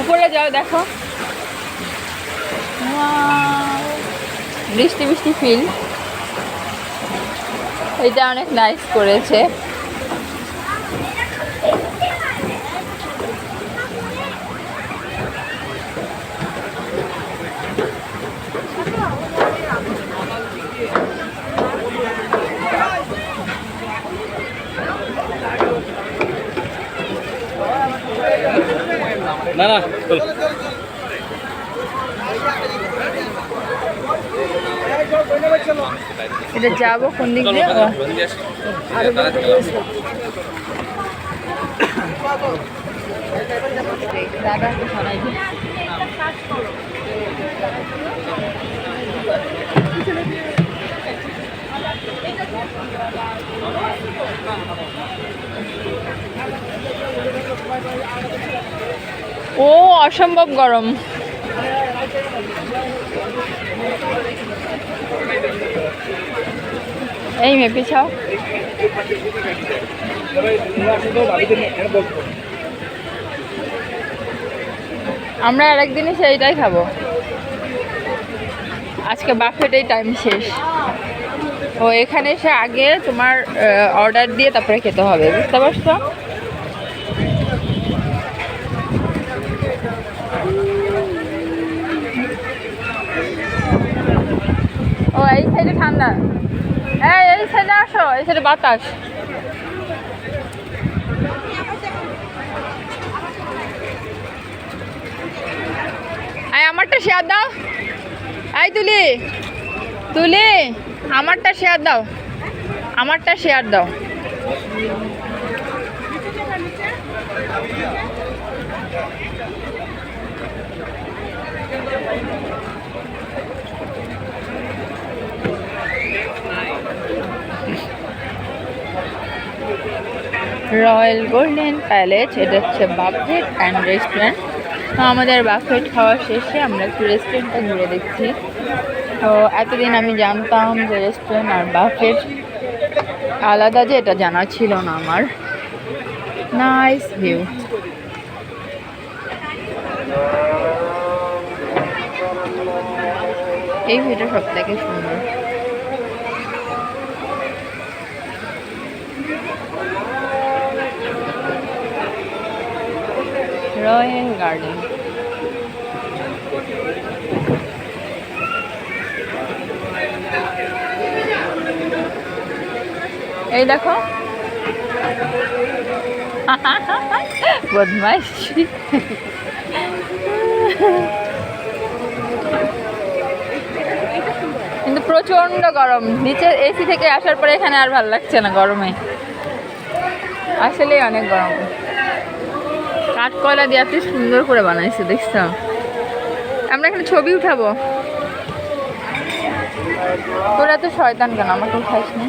উপরে যাও দেখো, বৃষ্টি বৃষ্টি ফিল। এটা অনেক নাইস করেছে। না না এটা যাবো কোন দিক দিয়ে? ও অসম্ভব গরম। এই মেয়ে পিছাও। আমরা আরেকদিনই সেইটাই খাবো, আজকে বাফেটেই টাইম শেষ। ও এখানে এসে আগে তোমার অর্ডার দিয়ে তারপরে খেতে হবে, বুঝতে পারছো? ও এই সাইডে ঠান্ডা, এই সাইডে আসো, এই সাইডে বাতাস। আমারটা শেয়ার দাও। এই তুলি তুলি, আমারটা শেয়ার দাও, আমারটা শেয়ার দাও। রয়্যাল গোল্ডেন প্যালেস, এটা হচ্ছে বাফেট অ্যান্ড রেস্টুরেন্ট। তো আমাদের বাফেট খাওয়া শেষে আমরা একটু রেস্টুরেন্টটা ঘুরে দেখছি। তো এতদিন আমি জানতাম যে রেস্টুরেন্ট আর বাফেট আলাদা, যে এটা জানা ছিল না আমার। Nice view. এই ভিউটা সব থেকে সুন্দর। Royal garden. এই দেখো বদমাইশ। কিন্তু প্রচন্ড গরম, নিচে এসি থেকে আসার পরে এখানে আর ভালো লাগছে না গরমে, আসলেই অনেক গরম। কাঠকয়লা দিয়ে এত সুন্দর করে বানাইছে, দেখছো? আমরা এখানে ছবি উঠাবো। তোরা তো শয়তান কেন, আমাকে উঠাস নি?